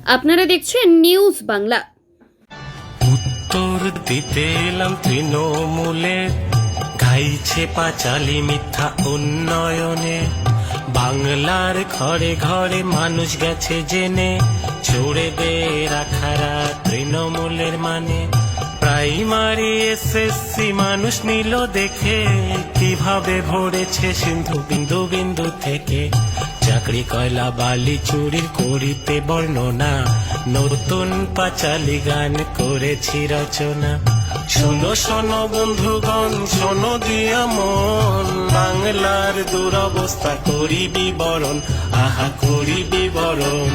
আপনারা দেখছেন নিউজ বাংলা। উত্তর দিতে এলাম তৃণমূলে, গাইছে পাঁচালী মিথ্যা উন্নয়নে। বাংলার ঘরে ঘরে মানুষ গেছে জেনে, চড়ে দে রাখারা তৃণমূলের মানে। প্রাইমারি এসএসসি মানুষ নিল দেখে, কিভাবে ভরেছে সিন্ধু বিন্দু বিন্দু থেকে। চাকরি কয়লা বালি চুরির করিতে বর্ণনা, নতুন পাঁচালী গান করেছি রচনা। শোনো শোনো বন্ধুগণ, শোনো দিয়া মন, বাংলার দুরবস্থা করি বিবরণ, আহা করি বিবরণ।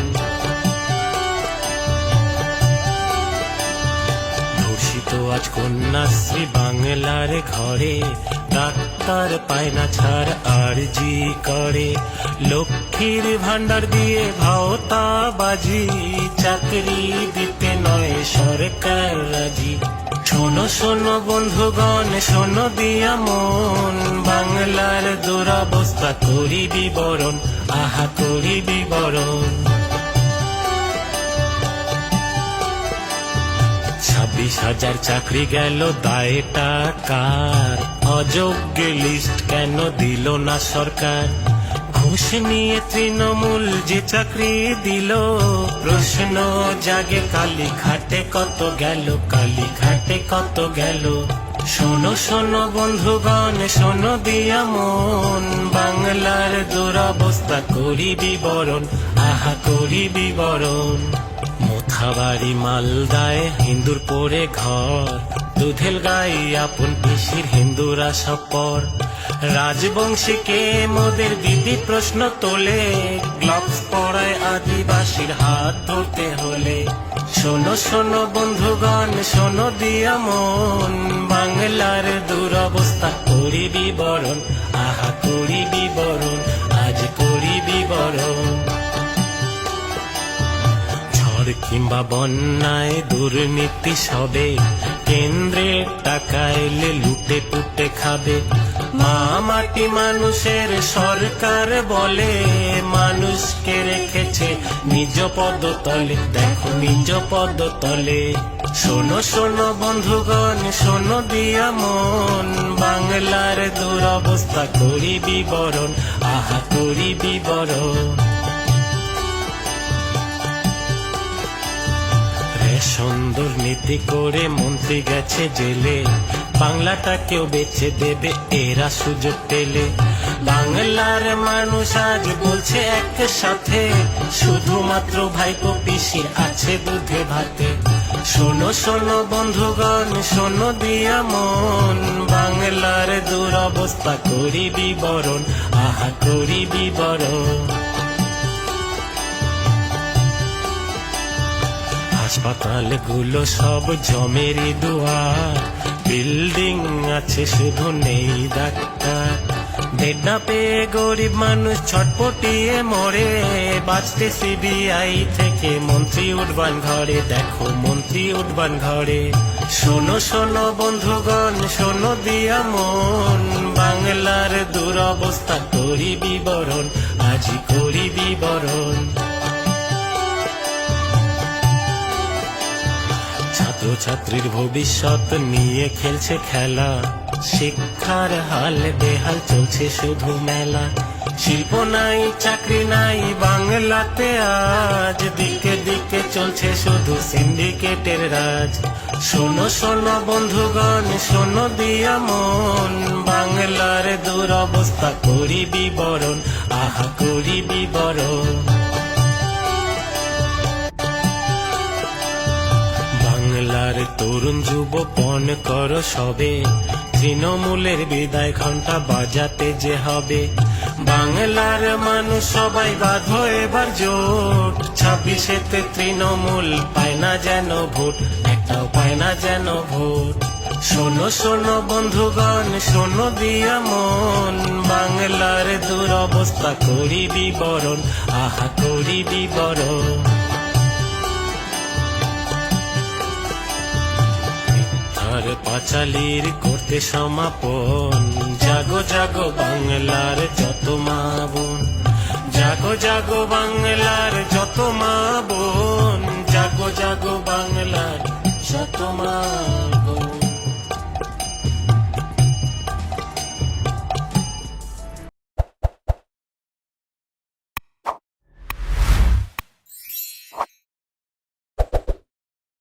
ধর্ষিত আজ কন্যাশ্রী বাংলার ঘরে, ডাক্তার পায় না ছাড় আরজি করে। লক্ষ্মীর ভান্ডার দিয়ে ভাওতা বাজি, চাকরি দিতে নয় সরকার রাজি। শোনো শোনো বন্ধুগণ, শোনো দিয়া মন, বাংলার দুরবস্থা করি বিবরণ, আহা করি বিবরণ। 26,000 চাকরি গেল দায়টা কার? অযোগ্য লিস্ট কেন দিল না সরকার? ঘুষ নিয়ে তৃণমূল যে চাকরি দিল, প্রশ্ন জাগে কালী ঘাটে কত গেল, কালী ঘাটে কত গেল। শোনো শোনো বন্ধুগণ, শোনো দিয়া মন, বাংলার দুরবস্থা করি বিবরণ, আহা করি বিবরণ। মোথাবাড়ি মালদায় হিন্দুর পরে ঘর, দুধেল গাই আপন পিসির হিন্দুরা সব পর। রাজবংশীকে মোদের দিদি প্রশ্ন তোলে, গ্লাভস পরায় আদিবাসীর হাত ধরতে হলে। শোনো শোনো বন্ধুগণ, শোনো দিয়া মন, বাংলার দুরবস্থা করি বিবরণ, আহা করি বিবরণ, আজ করি বিবরণ। কিংবা বন্যায় দুর্নীতি সবে, কেন্দ্রের টাকা এলে লুটে পুটে খাবে। মা মাটি মানুষের সরকার বলে, মানুষকে রেখেছে নিজ পদতলে, দেখো নিজ পদতলে। শোনো শোনো বন্ধুগণ, শোনো দিয়া মন, বাংলার দুরবস্থা করি বিবরণ, আহা করি বিবরণ। সুন্দর নীতি করে মন্ত্রী গেছে জেলে, বাংলাটাকেও বেচে দেবে এরা সুযোগ পেলে। বাংলার মানুষ আজ বলছে একসাথে, শুধুমাত্র ভাইপো পিসি আছে দুধে ভাতে। শোনো শোনো বন্ধুগণ, শোনো দিয়া মন, বাংলার দুরবস্থা করি বিবরণ, আহা করি বিবরণ। হাসপাতালগুলো সব জমেরই দুয়ার, বিল্ডিং আছে শুধু নেই ডাক্তার। বেড না পেয়ে গরিব মানুষ ছটপটিয়ে মরে, বাঁচতে সিবিআই থেকে মন্ত্রী উঠবান ঘরে, দেখো মন্ত্রী উঠবান ঘরে। শোনো শোনো বন্ধুগণ, শোনো দিয়া মন, বাংলার দুরবস্থা করি বিবরণ, আজই করি বিবরণ। ছাত্রছাত্রীর ভবিষ্যৎ নিয়ে খেলছে খেলা, শিক্ষার হাল বেহাল চলছে শুধু মেলা। শিল্প নাই চাকরি নাই বাংলাতে আজ, দিকে দিকে চলছে শুধু সিন্ডিকেটের রাজ। শোনো শোনো বন্ধুগণ, শোনো দিয়া মন, বাংলার দুরবস্থা করি বিবরণ, আহা করি বিবরণ। বাংলার তরুণ যুবপন করো সবে, তৃণমূলের বিদায় ঘন্টা বাজাতে যে হবে। বাংলার মানুষ সবাই বাঁধো এবার জোট, 26-এতে তৃণমূল পায় না যেন ভোট, একটাও পায় না যেন ভোট। শোনো শোনো বন্ধুগণ, শোনো দিয়া মন, বাংলার দুরবস্থা করি বিবরণ, আহা করি বিবরণ। পাঁচালীর করতে সমাপন, জাগো জাগো বাংলার যত মা বোন, জাগো জাগো বাংলার যত মা বোন, তোমার